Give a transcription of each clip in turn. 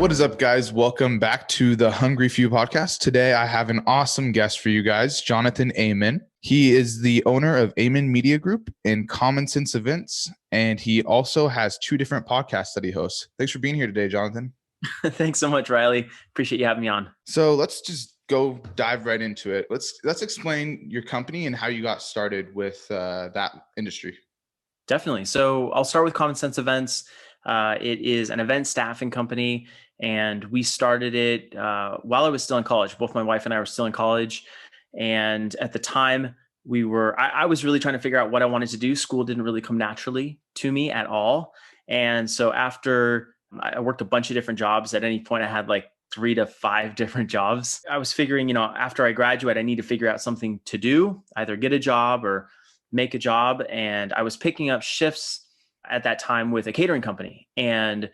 What is up, guys? Welcome back to the Hungry Few podcast. Today, I have an awesome guest for you guys, Jonathan Aymin. He is the owner of Aymin Media Group and Common Sense Events, and he also has two different podcasts that he hosts. Thanks for being here today, Jonathan. Thanks so much, Riley. Appreciate you having me on. So let's just go dive right into it. Let's explain your company and how you got started with that industry. Definitely. So I'll start with Common Sense Events. It is an event staffing company, and we started it while I was still in college. Both my wife and I were still in college. And at the time, I was really trying to figure out what I wanted to do. School didn't really come naturally to me at all. And so after I worked a bunch of different jobs, at any point I had like 3 to 5 different jobs. I was figuring, after I graduate, I need to figure out something to do, either get a job or make a job. And I was picking up shifts at that time with a catering company and,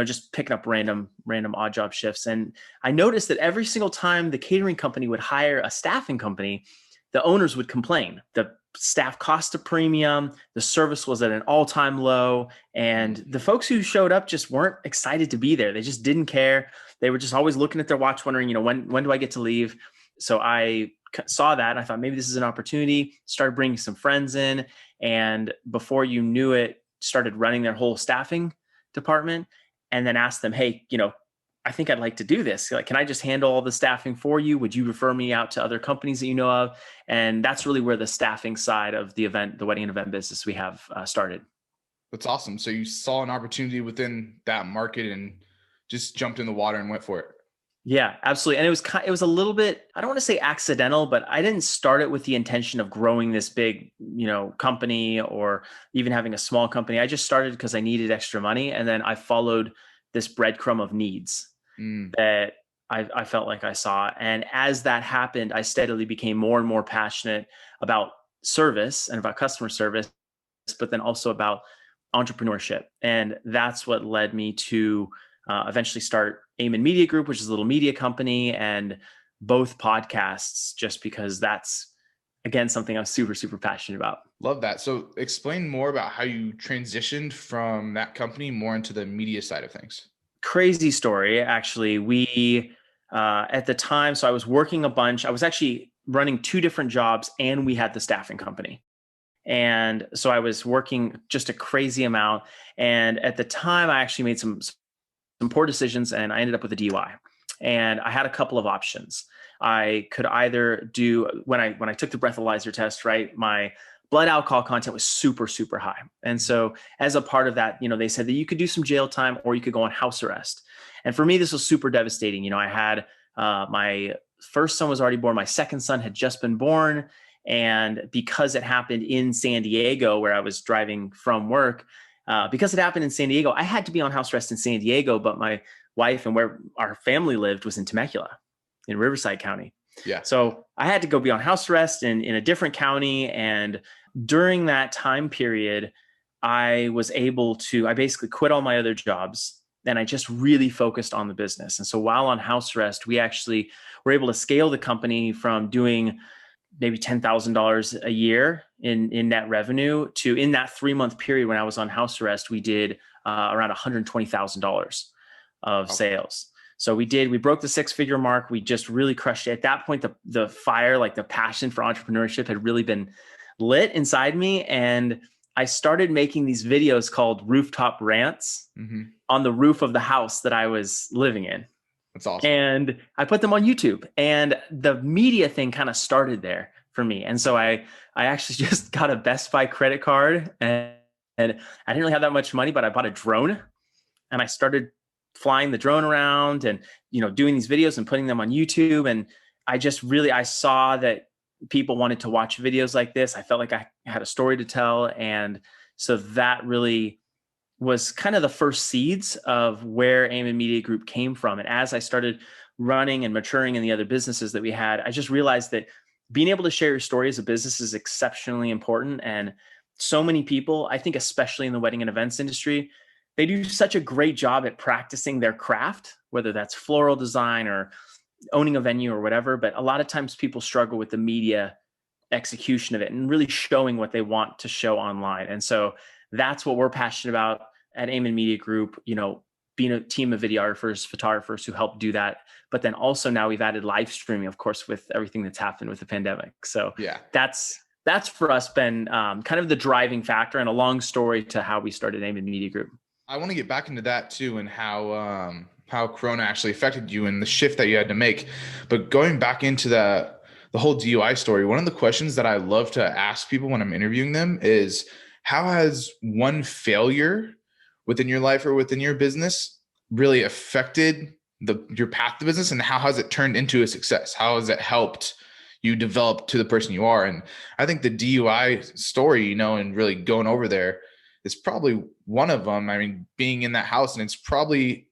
just picking up random odd job shifts. And I noticed that every single time the catering company would hire a staffing company, the owners would complain. The staff cost a premium, the service was at an all-time low, and the folks who showed up just weren't excited to be there. They just didn't care. They were just always looking at their watch, wondering, when do I get to leave? So I saw that and I thought maybe this is an opportunity, started bringing some friends in, and before you knew it, started running their whole staffing department, and then asked them, hey, I think I'd like to do this. Like, can I just handle all the staffing for you? Would you refer me out to other companies that you know of? And that's really where the staffing side of the wedding and event business we have started. That's awesome. So you saw an opportunity within that market and just jumped in the water and went for it. Yeah, absolutely. And it was a little bit, I don't want to say accidental, but I didn't start it with the intention of growing this big, company or even having a small company. I just started because I needed extra money. And then I followed this breadcrumb of needs that I felt like I saw. And as that happened, I steadily became more and more passionate about service and about customer service, but then also about entrepreneurship. And that's what led me to eventually start Aymin Media Group, which is a little media company, and both podcasts, just because that's, again, something I'm super, super passionate about. Love that. So explain more about how you transitioned from that company more into the media side of things. Crazy story, actually. We, at the time, so I was working a bunch. I was actually running 2 different jobs, and we had the staffing company. And so I was working just a crazy amount. And at the time, I actually made some poor decisions, and I ended up with a DUI. And I had a couple of options. I could either do, when I took the breathalyzer test, right, my blood alcohol content was super, super high. And so as a part of that, they said that you could do some jail time or you could go on house arrest. And for me, this was super devastating. I had my first son was already born. My second son had just been born. And because it happened in San Diego, where I was driving from work, because it happened in San Diego, I had to be on house arrest in San Diego, but my wife and where our family lived was in Temecula in Riverside County. Yeah. So I had to go be on house arrest in a different county. And during that time period, I basically quit all my other jobs and I just really focused on the business. And so while on house arrest, we actually were able to scale the company from doing maybe $10,000 a year in net revenue to, in that 3-month period when I was on house arrest, we did around $120,000 of sales. So we broke the 6-figure mark. We just really crushed it. At that point, the fire, like the passion for entrepreneurship, had really been lit inside me. And I started making these videos called rooftop rants on the roof of the house that I was living in. That's awesome. And I put them on YouTube, and the media thing kind of started there for me. And so I actually just got a Best Buy credit card, and I didn't really have that much money, but I bought a drone and I started flying the drone around and, doing these videos and putting them on YouTube. And I saw that people wanted to watch videos like this. I felt like I had a story to tell. And so that really was kind of the first seeds of where Aymin Media Group came from. And as I started running and maturing in the other businesses that we had, I just realized that being able to share your story as a business is exceptionally important. And so many people, I think, especially in the wedding and events industry, they do such a great job at practicing their craft, whether that's floral design or owning a venue or whatever. But a lot of times people struggle with the media execution of it and really showing what they want to show online. And so that's what we're passionate about at Aymin Media Group, being a team of videographers, photographers who help do that. But then also now we've added live streaming, of course, with everything that's happened with the pandemic. So Yeah. that's for us been kind of the driving factor, and a long story to how we started Aymin Media Group. I want to get back into that too, and how Corona actually affected you and the shift that you had to make. But going back into the whole DUI story, one of the questions that I love to ask people when I'm interviewing them is, how has one failure within your life or within your business really affected your path to business, and how has it turned into a success? How has it helped you develop to the person you are? And I think the DUI story, and really going over there is probably one of them. I mean, being in that house, and it probably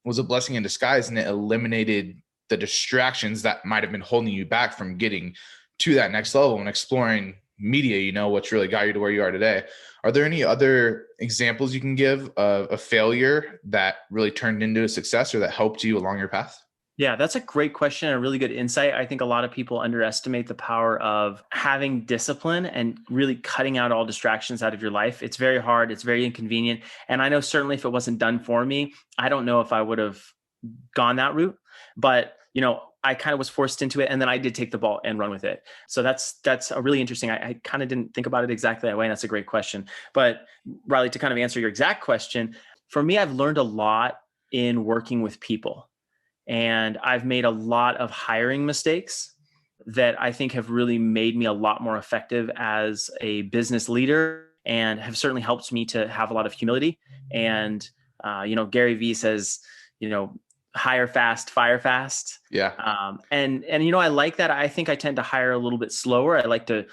was a blessing in disguise, and it eliminated the distractions that might have been holding you back from getting to that next level and exploring media, what's really got you to where you are today. Are there any other examples you can give of a failure that really turned into a success or that helped you along your path? Yeah, that's a great question and a really good insight. I think a lot of people underestimate the power of having discipline and really cutting out all distractions out of your life. It's very hard. It's very inconvenient. And I know certainly if it wasn't done for me, I don't know if I would have gone that route. But, I kind of was forced into it, and then I did take the ball and run with it. So that's a really interesting. I kind of didn't think about it exactly that way, and that's a great question. But Riley, to kind of answer your exact question, for me, I've learned a lot in working with people. And I've made a lot of hiring mistakes that I think have really made me a lot more effective as a business leader, and have certainly helped me to have a lot of humility. And, Gary Vee says, hire fast, fire fast. Yeah. And I like that. I think I tend to hire a little bit slower. I like to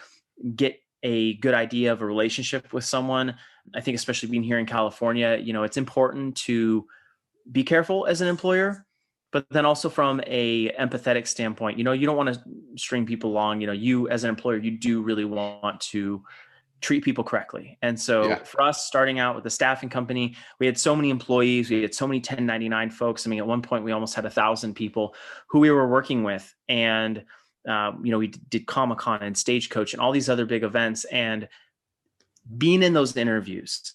get a good idea of a relationship with someone. I think especially being here in California, it's important to be careful as an employer, but then also from a empathetic standpoint, you don't want to string people along. You as an employer, you do really want to treat people correctly. And so for us, starting out with a staffing company, we had so many employees, we had so many 1099 folks. I mean, at one point we almost had 1,000 people who we were working with. And, we did Comic-Con and Stagecoach and all these other big events, and being in those interviews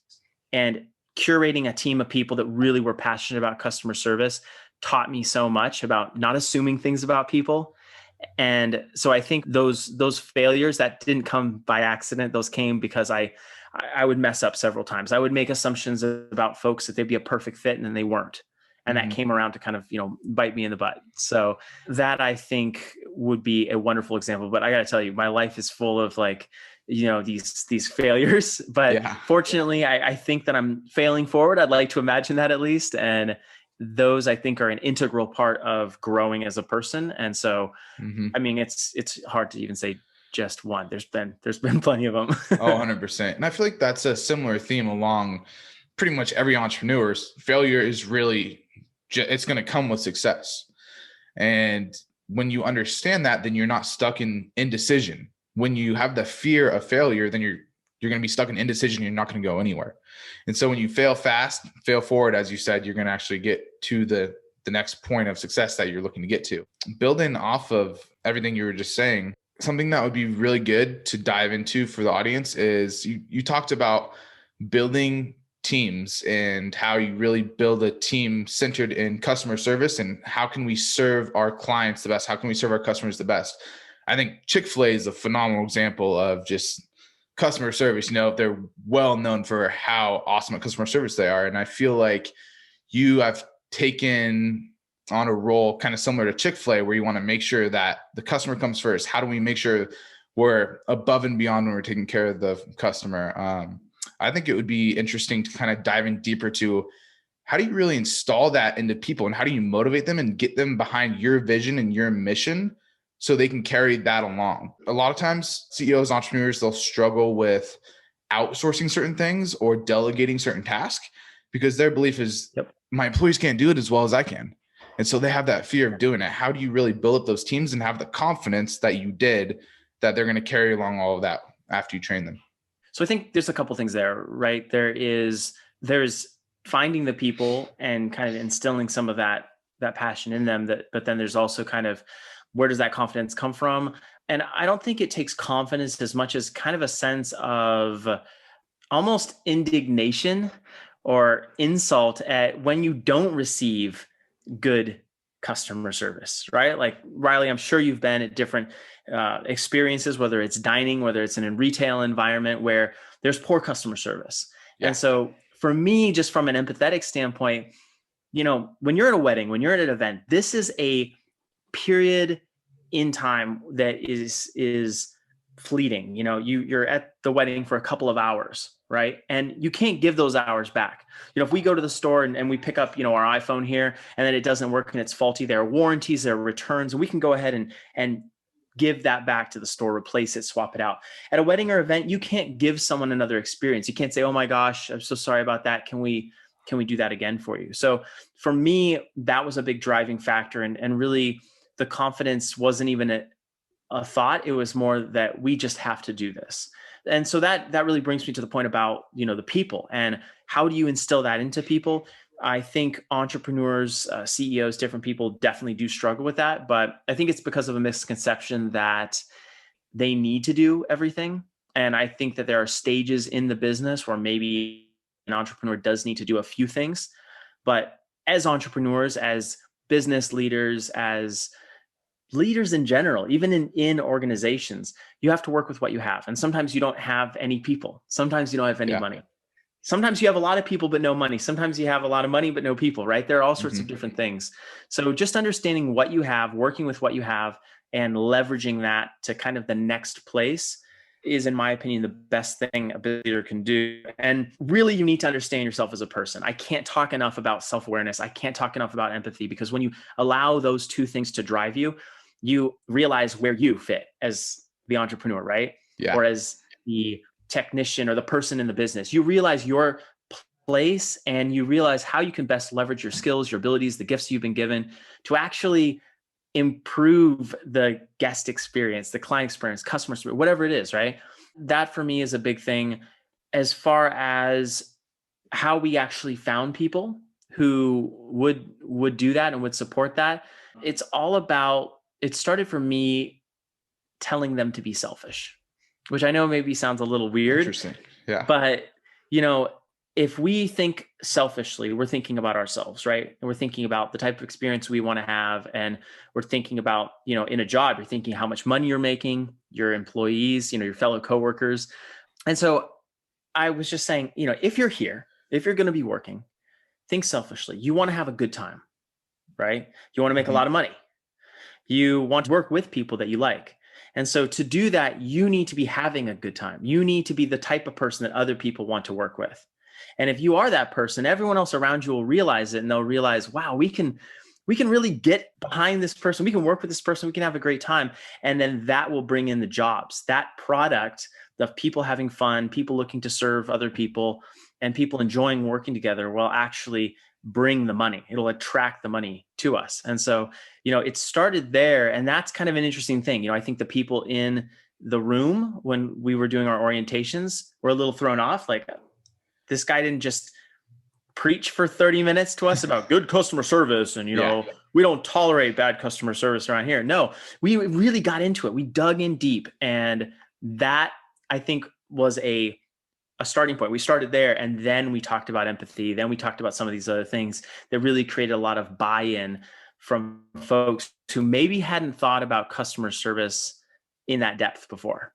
and curating a team of people that really were passionate about customer service taught me so much about not assuming things about people. And so I think those failures that didn't come by accident, those came because I would mess up several times. I would make assumptions about folks that they'd be a perfect fit, and then they weren't. And that came around to kind of, bite me in the butt. So that, I think, would be a wonderful example. But I got to tell you, my life is full of these failures. But fortunately, I think that I'm failing forward. I'd like to imagine that, at least. And those, I think, are an integral part of growing as a person. And so, I mean, it's hard to even say just one. There's been plenty of them. 100%. And I feel like that's a similar theme along pretty much every entrepreneur's. Failure is really, it's going to come with success. And when you understand that, then you're not stuck in indecision. When you have the fear of failure, then you're going to be stuck in indecision. You're not going to go anywhere. And so when you fail fast, fail forward, as you said, you're going to actually get to the next point of success that you're looking to get to. Building off of everything you were just saying, something that would be really good to dive into for the audience is you talked about building teams and how you really build a team centered in customer service, and how can we serve our clients the best? How can we serve our customers the best? I think Chick-fil-A is a phenomenal example of just customer service. They're well known for how awesome at customer service they are. And I feel like you have taken on a role kind of similar to Chick-fil-A, where you want to make sure that the customer comes first. How do we make sure we're above and beyond when we're taking care of the customer? I think it would be interesting to kind of dive in deeper to, how do you really install that into people, and how do you motivate them and get them behind your vision and your mission so they can carry that along? A lot of times CEOs, entrepreneurs, they'll struggle with outsourcing certain things or delegating certain tasks because their belief is my employees can't do it as well as I can. And so they have that fear of doing it. How do you really build up those teams and have the confidence that you did, that they're going to carry along all of that after you train them? So I think there's a couple things there, right? There's finding the people and kind of instilling some of that passion in them, but then there's also kind of, where does that confidence come from? And I don't think it takes confidence as much as kind of a sense of almost indignation or insult at when you don't receive good customer service, right? Like Riley, I'm sure you've been at different experiences, whether it's dining, whether it's in a retail environment where there's poor customer service. Yeah. And so for me, just from an empathetic standpoint, when you're at a wedding, when you're at an event, this is a period in time that is fleeting. You're at the wedding for a couple of hours, right? And you can't give those hours back. If we go to the store and we pick up, our iPhone here and then it doesn't work and it's faulty, there are warranties, there are returns, and we can go ahead and give that back to the store, replace it, swap it out. At a wedding or event, you can't give someone another experience. You can't say, oh my gosh, I'm so sorry about that. Can we do that again for you? So for me, that was a big driving factor. And really the confidence wasn't even a thought. It was more that we just have to do this. And so that really brings me to the point about, the people and how do you instill that into people? I think entrepreneurs, CEOs, different people definitely do struggle with that, but I think it's because of a misconception that they need to do everything. And I think that there are stages in the business where maybe an entrepreneur does need to do a few things, but as entrepreneurs, as business leaders, as leaders in general, even in organizations, you have to work with what you have. And sometimes you don't have any people. Sometimes you don't have any money. Sometimes you have a lot of people, but no money. Sometimes you have a lot of money, but no people, right? There are all sorts of different things. So just understanding what you have, working with what you have, and leveraging that to kind of the next place is, in my opinion, the best thing a leader can do. And really, you need to understand yourself as a person. I can't talk enough about self-awareness. I can't talk enough about empathy, because when you allow those two things to drive you, you realize where you fit as the entrepreneur, right? Yeah. Or as the technician or the person in the business. You realize your place and you realize how you can best leverage your skills, your abilities, the gifts you've been given to actually improve the guest experience, the client experience, customer experience, whatever it is, right? That for me is a big thing. As far as how we actually found people who would do that and would support that, it's all about, it started for me telling them to be selfish, which I know maybe sounds a little weird. Interesting. Yeah. But, if we think selfishly, we're thinking about ourselves, right? And we're thinking about the type of experience we want to have. And we're thinking about, in a job, you're thinking how much money you're making, your employees, your fellow coworkers. And so I was just saying, if you're here, if you're going to be working, think selfishly. You want to have a good time, right? You want to make a lot of money. You want to work with people that you like. And so to do that, you need to be having a good time. You need to be the type of person that other people want to work with. And if you are that person, everyone else around you will realize it, and they'll realize, wow, we can really get behind this person. We can work with this person. We can have a great time. And then that will bring in the jobs. That product of people having fun, people looking to serve other people, and people enjoying working together will actually bring the money. It'll attract the money to us. And so, it started there. And that's kind of an interesting thing. I think the people in the room when we were doing our orientations were a little thrown off. Like, this guy didn't just preach for 30 minutes to us about good customer service and, we don't tolerate bad customer service around here. No, we really got into it. We dug in deep. And that, I think, was a starting point. We started there, and then we talked about empathy. Then we talked about some of these other things that really created a lot of buy-in from folks who maybe hadn't thought about customer service in that depth before.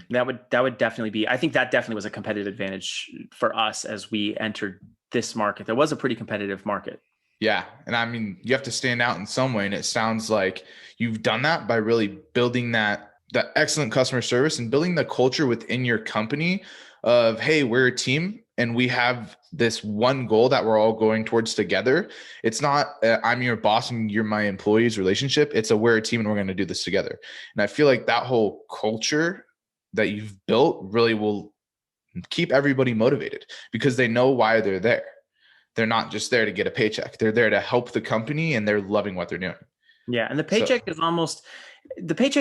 That would definitely be, I think that definitely was a competitive advantage for us as we entered this market. There was a pretty competitive market. Yeah. And I mean, you have to stand out in some way. And it sounds like you've done that by really building that excellent customer service and building the culture within your company of, hey, we're a team and we have this one goal that we're all going towards together. It's not I'm your boss and you're my employees relationship. It's we're a team and we're going to do this together. And I feel like that whole culture that you've built really will keep everybody motivated because they know why they're there. They're not just there to get a paycheck. They're there to help the company and they're loving what they're doing. Yeah. And the paycheck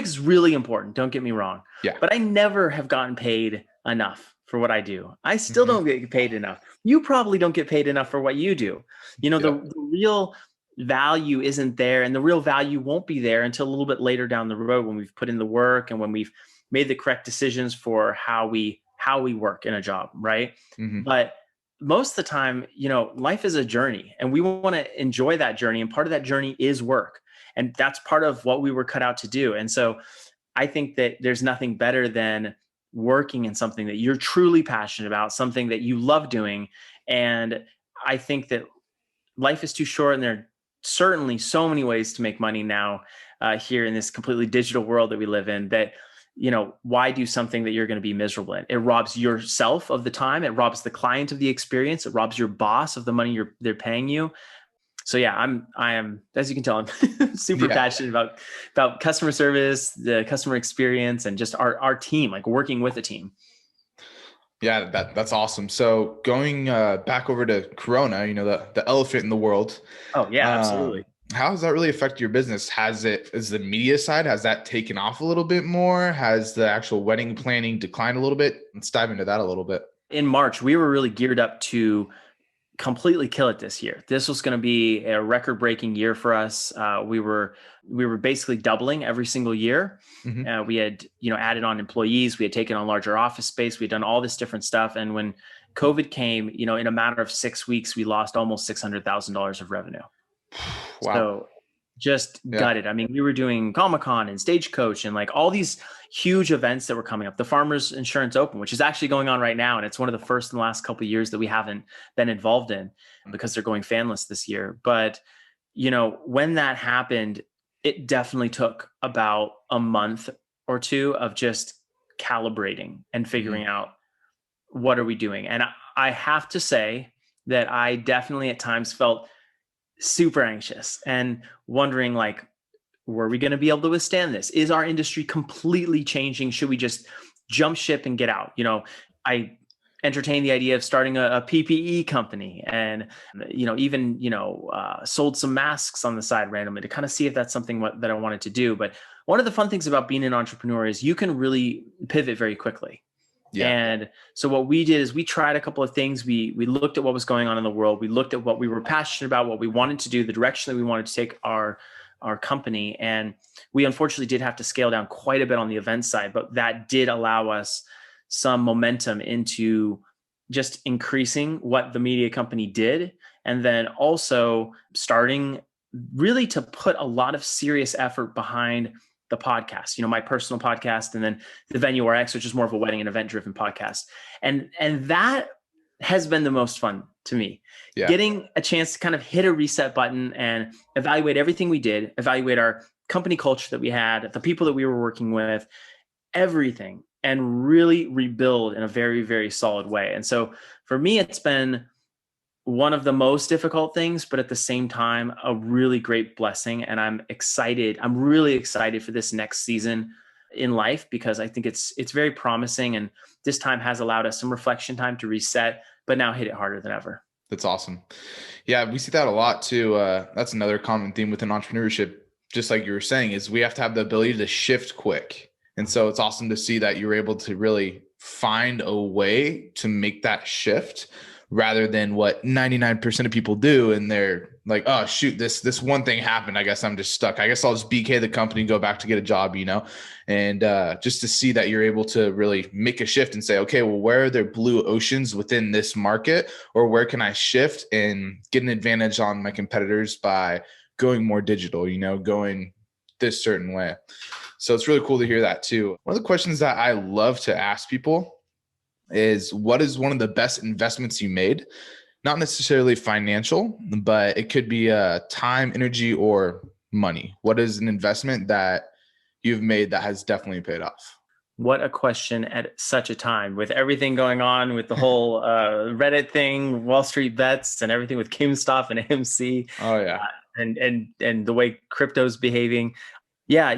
is really important. Don't get me wrong. Yeah. But I never have gotten paid enough for what I do. I still don't get paid enough. You probably don't get paid enough for what you do. The real value isn't there, and the real value won't be there until a little bit later down the road when we've put in the work and when we've made the correct decisions for how we work in a job. Right. But most of the time, life is a journey and we want to enjoy that journey. And part of that journey is work. And that's part of what we were cut out to do. And so I think that there's nothing better than working in something that you're truly passionate about, something that you love doing. And I think that life is too short, and there are certainly so many ways to make money now here in this completely digital world that we live in, that why do something that you're going to be miserable in? It robs yourself of the time, it robs the client of the experience, it robs your boss of the money they're paying you. So yeah, I am, as you can tell, I'm super passionate about customer service, the customer experience, and just our team, like working with a team. Yeah, that's awesome. So going back over to Corona, the elephant in the world. Oh yeah, absolutely. How has that really affected your business? Is the media side, has that taken off a little bit more? Has the actual wedding planning declined a little bit? Let's dive into that a little bit. In March, we were really geared up to completely kill it this year. This was going to be a record-breaking year for us. We were basically doubling every single year. Mm-hmm. We had added on employees. We had taken on larger office space. We had done all this different stuff. And when COVID came, in a matter of 6 weeks, we lost almost $600,000 of revenue. Wow. So just gutted. I mean, we were doing Comic-Con and Stagecoach and like all these huge events that were coming up. The Farmers Insurance Open, which is actually going on right now. And it's one of the first in the last couple of years that we haven't been involved in because they're going fanless this year. But, when that happened, it definitely took about a month or two of just calibrating and figuring out what are we doing. And I have to say that I definitely at times felt super anxious and wondering, like, were we going to be able to withstand this? Is our industry completely changing? Should we just jump ship and get out? I entertained the idea of starting a PPE company and, even, sold some masks on the side randomly to kind of see if that's something that I wanted to do. But one of the fun things about being an entrepreneur is you can really pivot very quickly. Yeah. And so what we did is we tried a couple of things. We looked at what was going on in the world. We looked at what we were passionate about, what we wanted to do, the direction that we wanted to take our company. And we unfortunately did have to scale down quite a bit on the event side, but that did allow us some momentum into just increasing what the media company did. And then also starting really to put a lot of serious effort behind the podcast, my personal podcast, and then the Venue RX, which is more of a wedding and event driven podcast. And that has been the most fun to me, getting a chance to kind of hit a reset button and evaluate everything we did, evaluate our company culture that we had, the people that we were working with, everything, and really rebuild in a very, very solid way. And so for me, it's been one of the most difficult things, but at the same time, a really great blessing. And I'm excited. I'm really excited for this next season in life because I think it's very promising. And this time has allowed us some reflection time to reset, but now hit it harder than ever. That's awesome. Yeah, we see that a lot too. That's another common theme within entrepreneurship, just like you were saying, is we have to have the ability to shift quick. And so it's awesome to see that you're able to really find a way to make that shift rather than what 99% of people do. And they're like, oh, shoot, this one thing happened. I guess I'm just stuck. I guess I'll just BK the company, go back to get a job, and just to see that you're able to really make a shift and say, okay, well, where are there blue oceans within this market, or where can I shift and get an advantage on my competitors by going more digital, going this certain way. So it's really cool to hear that too. One of the questions that I love to ask people is, what is one of the best investments you made? Not necessarily financial, but it could be time, energy, or money. What is an investment that you've made that has definitely paid off? What a question at such a time with everything going on with the whole Reddit thing, Wall Street bets, and everything with GameStop and AMC. Oh yeah. And the way crypto's behaving. Yeah.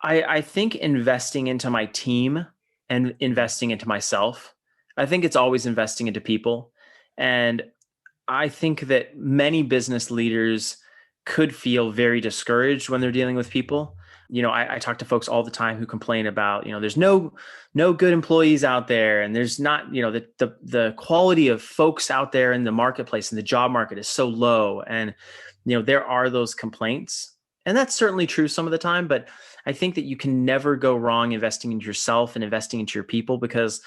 I think investing into my team and investing into myself, I think it's always investing into people. And I think that many business leaders could feel very discouraged when they're dealing with people. I talk to folks all the time who complain about, there's no good employees out there. And there's not, the quality of folks out there in the marketplace and the job market is so low. And, there are those complaints. And that's certainly true some of the time, but I think that you can never go wrong investing into yourself and investing into your people, because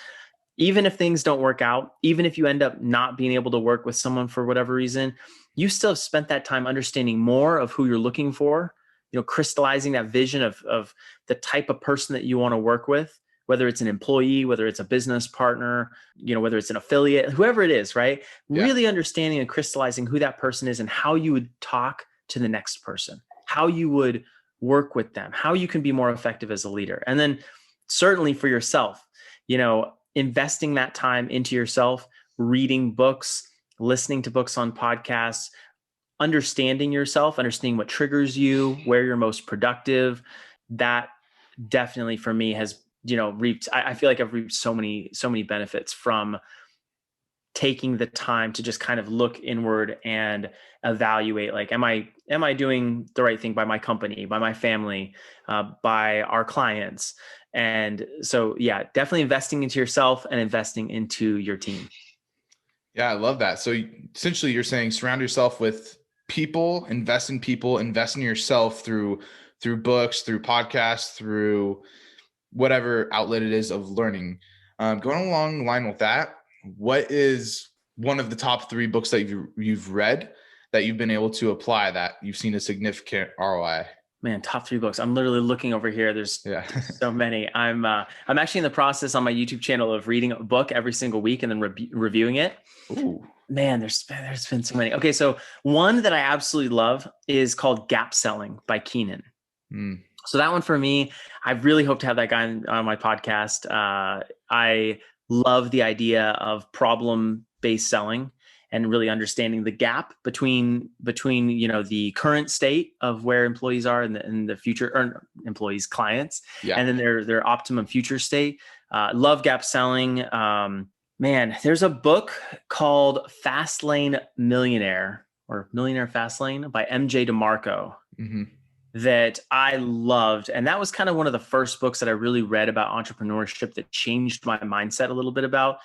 even if things don't work out, even if you end up not being able to work with someone for whatever reason, you still have spent that time understanding more of who you're looking for, crystallizing that vision of the type of person that you want to work with, whether it's an employee, whether it's a business partner, whether it's an affiliate, whoever it is, right? Yeah. Really understanding and crystallizing who that person is and how you would talk to the next person, how you would work with them, how you can be more effective as a leader. And then certainly for yourself, investing that time into yourself, reading books, listening to books on podcasts, understanding yourself, understanding what triggers you, where you're most productive. That definitely for me has, reaped, I feel like I've reaped so many benefits from taking the time to just kind of look inward and evaluate, like, am I doing the right thing by my company, by my family, by our clients? And so, yeah, definitely investing into yourself and investing into your team. Yeah, I love that. So essentially you're saying surround yourself with people, invest in yourself through books, through podcasts, through whatever outlet it is of learning. Going along the line with that, what is one of the top 3 books that you've read that you've been able to apply that you've seen a significant ROI? Man, top 3 books. I'm literally looking over here. There's so many. I'm actually in the process on my YouTube channel of reading a book every single week and then reviewing it. Ooh. Man, there's been so many. Okay, so one that I absolutely love is called Gap Selling by Keenan. So that one for me, I really hope to have that guy on my podcast. I love the idea of problem-based selling and really understanding the gap between the current state of where employees are and the future, or employees, clients, and then their optimum future state. Love gap selling. Man, there's a book called Fastlane Millionaire, or Millionaire Fastlane, by MJ DeMarco. That I loved. And that was kind of one of the first books that I really read about entrepreneurship that changed my mindset a little bit about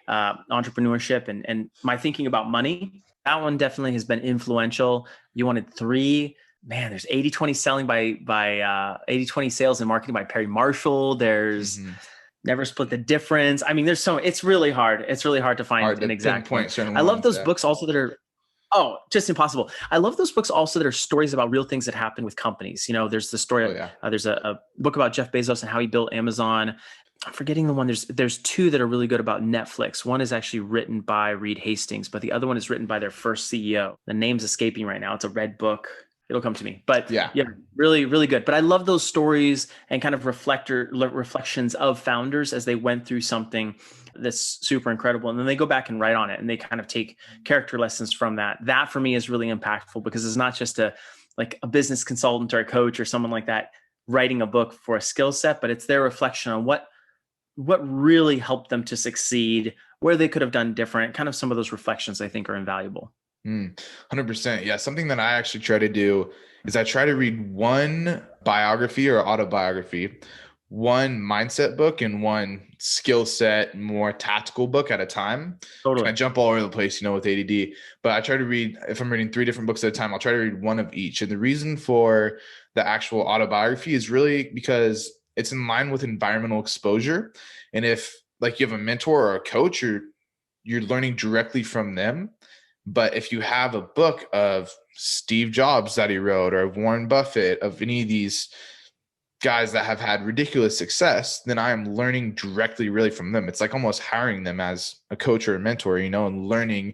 entrepreneurship and my thinking about money. That one definitely has been influential. You wanted 3, man, there's 80-20 selling by 80-20 sales and marketing by Perry Marshall. There's Never Split the Difference. I mean, it's really hard. It's really hard to find an exact point. I love those books also that are, just impossible. I love those books also that are stories about real things that happen with companies. There's the story, there's a book about Jeff Bezos and how he built Amazon. I'm forgetting the one. There's 2 that are really good about Netflix. One is actually written by Reed Hastings, but the other one is written by their first CEO. The name's escaping right now. It's a red book. It'll come to me. But yeah, really, really good. But I love those stories and kind of reflections of founders as they went through something that's super incredible. And then they go back and write on it and they kind of take character lessons from that. That for me is really impactful because it's not just a business consultant or a coach or someone like that writing a book for a skill set, but it's their reflection on what really helped them to succeed, where they could have done different. Kind of some of those reflections I think are invaluable. 100%. Yeah. Something that I actually try to do is I try to read one biography or autobiography, one mindset book, and one skill set, more tactical book at a time. Totally. I jump all over the place, with ADD, but I try to read, if I'm reading 3 different books at a time, I'll try to read one of each. And the reason for the actual autobiography is really because it's in line with environmental exposure. And if like you have a mentor or a coach, you're learning directly from them. But if you have a book of Steve Jobs that he wrote, or of Warren Buffett, of any of these guys that have had ridiculous success, then I am learning directly really from them. It's like almost hiring them as a coach or a mentor, and learning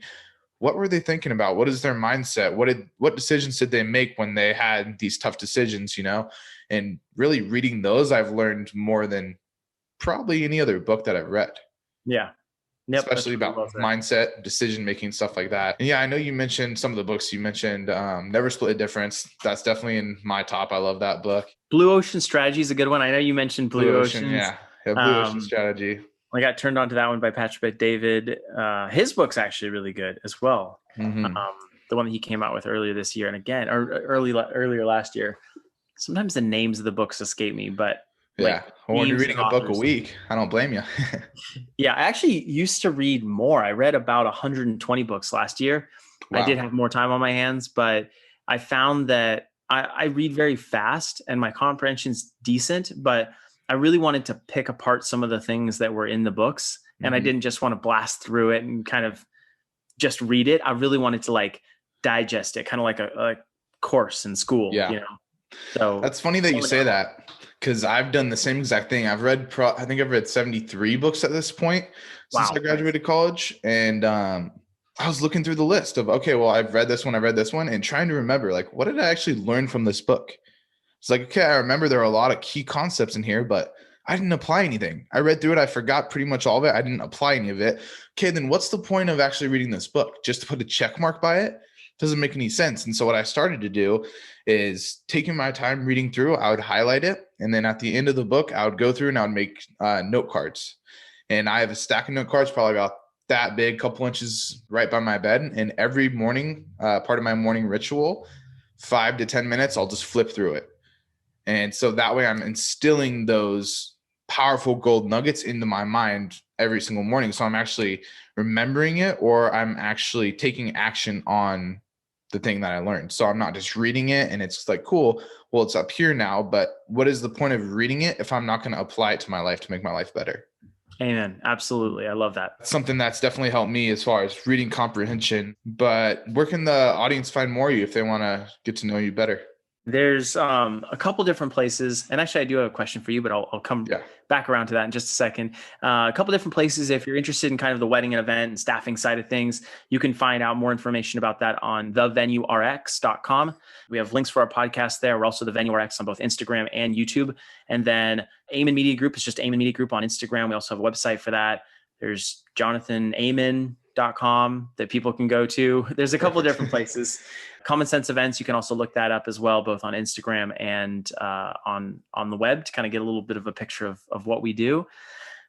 what were they thinking about? What is their mindset? What decisions did they make when they had these tough decisions, and really reading those, I've learned more than probably any other book that I've read. Yeah. Yep, especially about mindset, decision-making, stuff like that. And yeah, I know you mentioned some of the books. You mentioned Never Split a Difference. That's definitely in my top. I love that book. Blue Ocean Strategy is a good one. I know you mentioned Blue Ocean. Yeah, Blue Ocean Strategy. I got turned on to that one by Patrick David. His book's actually really good as well. The one that he came out with earlier this year. And again, or earlier last year. Sometimes the names of the books escape me, but yeah. When you're reading a book a week, I don't blame you. Yeah, I actually used to read more. I read about 120 books last year. Wow. I did have more time on my hands, but I found that I read very fast and my comprehension's decent, but I really wanted to pick apart some of the things that were in the books. And I didn't just want to blast through it and kind of just read it. I really wanted to like digest it, kind of like a course in school, Yeah. you know? So That's funny that you say that, because I've done the same exact thing. I think I've read 73 books at this point since wow. I graduated college. And I was looking through the list of, okay, well, I've read this one, and trying to remember, like, what did I actually learn from this book? It's like, okay, I remember there are a lot of key concepts in here, but I didn't apply anything. I read through it. I forgot pretty much all of it. I didn't apply any of it. Okay, then what's the point of actually reading this book? Just to put a check mark by it? Doesn't make any sense. And so what I started to do is taking my time reading through, I would highlight it. And then at the end of the book, I would go through and I would make note cards. And I have a stack of note cards, probably about that big, couple inches right by my bed. And every morning, part of my morning ritual, 5 to 10 minutes, I'll just flip through it. And so that way I'm instilling those powerful gold nuggets into my mind every single morning. So I'm actually remembering it, or I'm actually taking action on the thing that I learned. So I'm not just reading it and it's like, cool, well, it's up here now, but what is the point of reading it if I'm not going to apply it to my life to make my life better? Amen. Absolutely. I love that. Something that's definitely helped me as far as reading comprehension. But where can the audience find more of you if they want to get to know you better? There's a couple different places, and actually I do have a question for you, but I'll come back around to that in just a second. A couple different places. If you're interested in kind of the wedding and event and staffing side of things, you can find out more information about that on thevenuerx.com. We have links for our podcast there. We're also the Venue RX on both Instagram and YouTube. And then Aymin Media Group is just Aymin Media Group on Instagram. We also have a website for that. There's JonathanAymin.com that people can go to. There's a couple of different places. Common Sense Events, you can also look that up as well, both on Instagram and on the web, to kind of get a little bit of a picture of what we do.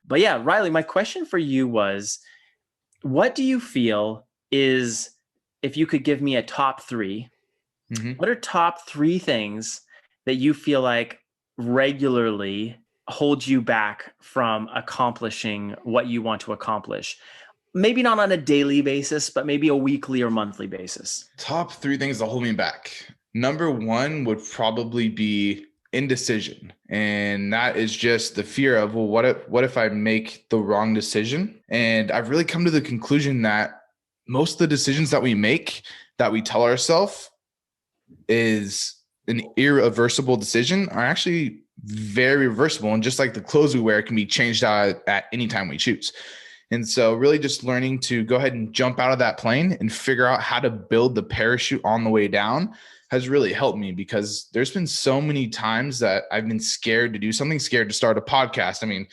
But yeah, Riley, my question for you was, what do you feel is, if you could give me a top three, what are top three things that you feel like regularly hold you back from accomplishing what you want to accomplish? Maybe not on a daily basis, but maybe a weekly or monthly basis. Top three things that hold me back. Number one would probably be indecision. And that is just the fear of, well, what if I make the wrong decision? And I've really come to the conclusion that most of the decisions that we make, that we tell ourselves is an irreversible decision, are actually very reversible. And just like the clothes we wear, it can be changed out at any time we choose. And so really just learning to go ahead and jump out of that plane and figure out how to build the parachute on the way down has really helped me, because there's been so many times that I've been scared to do something, scared to start a podcast. I mean, it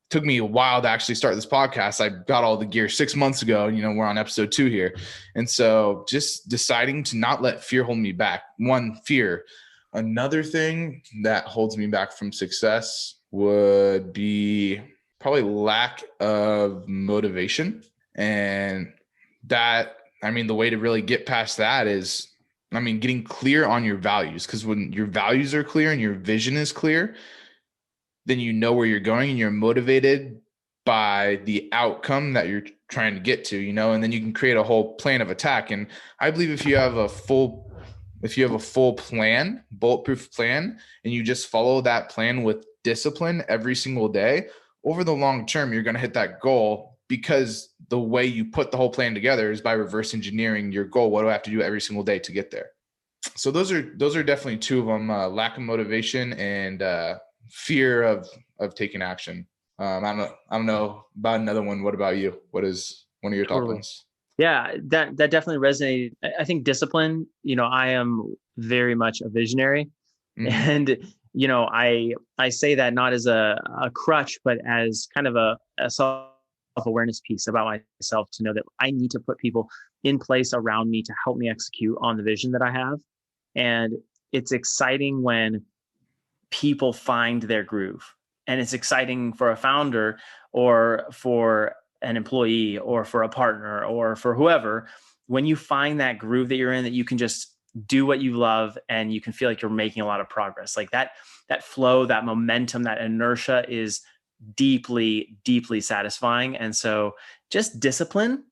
took me a while to actually start this podcast. I got all the gear 6 months ago, and, we're on episode 2 here. And so just deciding to not let fear hold me back. One, fear. Another thing that holds me back from success would be probably lack of motivation. And that, the way to really get past that is, getting clear on your values. Because when your values are clear and your vision is clear, then you know where you're going and you're motivated by the outcome that you're trying to get to, and then you can create a whole plan of attack. And I believe if you have a full plan, bulletproof plan, and you just follow that plan with discipline every single day, over the long term, you're going to hit that goal, because the way you put the whole plan together is by reverse engineering your goal. What do I have to do every single day to get there? So those are definitely two of them: lack of motivation and fear of taking action. I don't know about another one. What about you? What is one of your top ones? Yeah, that definitely resonated. I think discipline. I am very much a visionary, and I say that not as a crutch, but as kind of a self-awareness piece about myself, to know that I need to put people in place around me to help me execute on the vision that I have. And it's exciting when people find their groove, and it's exciting for a founder or for an employee or for a partner or for whoever, when you find that groove that you're in, that you can just do what you love and you can feel like you're making a lot of progress. Like that flow, that momentum, that inertia is deeply, deeply satisfying. And so just discipline,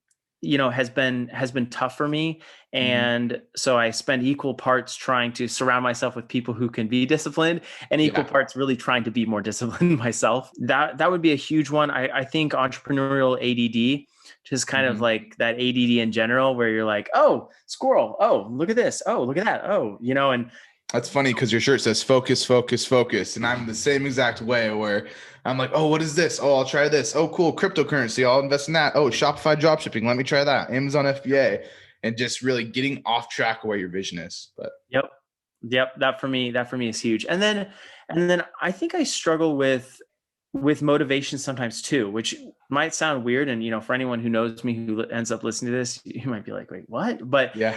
has been tough for me. And so I spend equal parts trying to surround myself with people who can be disciplined, and equal parts really trying to be more disciplined myself. That would be a huge one. I think entrepreneurial ADD, just kind of like that ADD in general, where you're like, oh, squirrel. Oh, look at this. Oh, look at that. Oh, and That's funny because your shirt says focus, focus, focus. And I'm the same exact way where I'm like, oh, what is this? Oh, I'll try this. Oh, cool. Cryptocurrency. I'll invest in that. Oh, Shopify dropshipping. Let me try that. Amazon FBA. And just really getting off track of where your vision is. But yep. That for me is huge. And then I think I struggle with motivation sometimes too, which might sound weird. And, for anyone who knows me, who ends up listening to this, you might be like, wait, what? But yeah,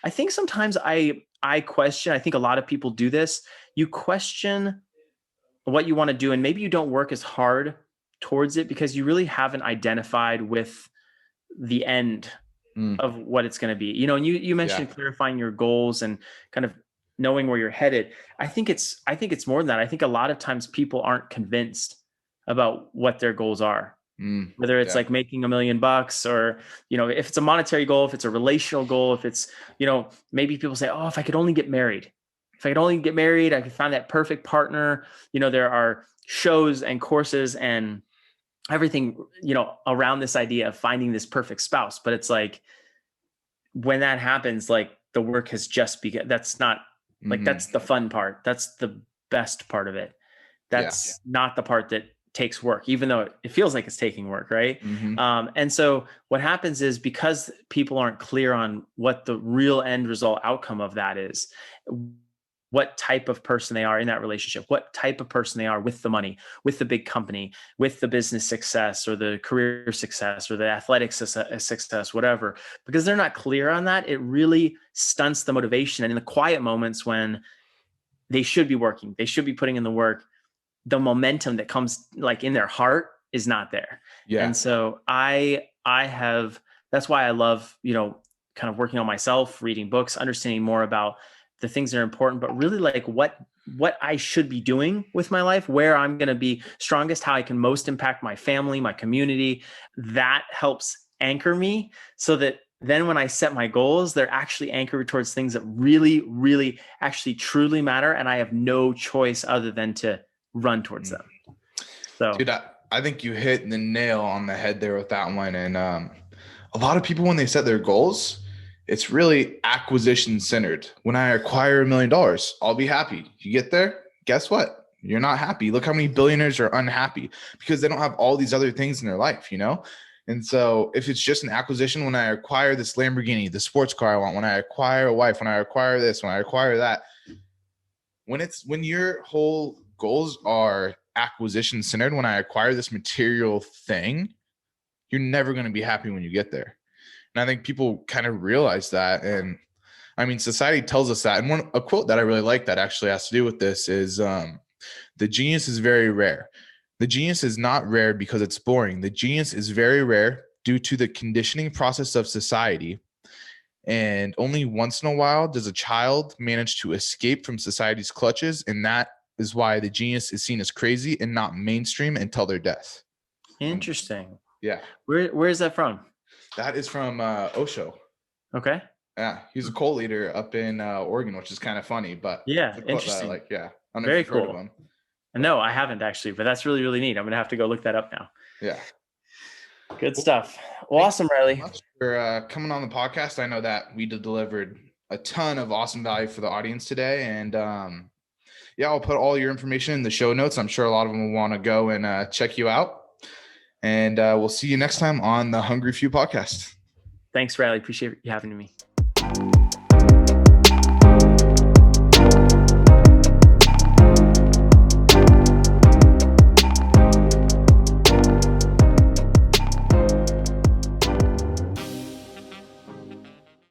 I think sometimes I question, I think a lot of people do this. You question what you want to do, and maybe you don't work as hard towards it because you really haven't identified with the end of what it's going to be. And you mentioned clarifying your goals and kind of knowing where you're headed. I think it's more than that. I think a lot of times people aren't convinced about what their goals are. Whether it's like making $1 million, or, if it's a monetary goal, if it's a relational goal, if it's, maybe people say, oh, if I could only get married, I could find that perfect partner. There are shows and courses and everything, around this idea of finding this perfect spouse. But it's like, when that happens, like the work has just begun. That's not like, that's the fun part. That's the best part of it. That's not the part that takes work, even though it feels like it's taking work. Right. And so what happens is, because people aren't clear on what the real end result outcome of that is, what type of person they are in that relationship, what type of person they are with the money, with the big company, with the business success or the career success or the athletic success, whatever, because they're not clear on that, it really stunts the motivation. And in the quiet moments when they should be working, they should be putting in the work, the momentum that comes like in their heart is not there. And so that's why I love, kind of working on myself, reading books, understanding more about the things that are important, but really like what I should be doing with my life, where I'm going to be strongest, how I can most impact my family, my community. That helps anchor me, so that then when I set my goals, they're actually anchored towards things that really, really actually truly matter. And I have no choice other than to run towards them. So, dude, I think you hit the nail on the head there with that one. And a lot of people, when they set their goals, it's really acquisition centered. When I acquire $1 million, I'll be happy. You get there, guess what? You're not happy. Look how many billionaires are unhappy because they don't have all these other things in their life, And so if it's just an acquisition, when I acquire this Lamborghini, the sports car I want, when I acquire a wife, when I acquire this, when I acquire that, when your whole goals are acquisition centered, when I acquire this material thing, you're never going to be happy when you get there. And I think people kind of realize that. And I mean, society tells us that. And a quote that I really like that actually has to do with this is, the genius is very rare. The genius is not rare because it's boring. The genius is very rare due to the conditioning process of society. And only once in a while does a child manage to escape from society's clutches. And that is why the genius is seen as crazy and not mainstream until their death. Interesting. Yeah. Where is that from? That is from Osho. Okay. Yeah, he's a cult leader up in Oregon, which is kind of funny. But yeah, interesting. I don't know Very if you've heard cool. of him. No, I haven't actually, but that's really, really neat. I'm gonna have to go look that up now. Yeah. Good stuff. Well, awesome, Riley. Thanks for coming on the podcast. I know that we delivered a ton of awesome value for the audience today, and I'll put all your information in the show notes. I'm sure a lot of them will want to go and check you out. And we'll see you next time on the Hungry Few podcast. Thanks, Riley. Appreciate you having me.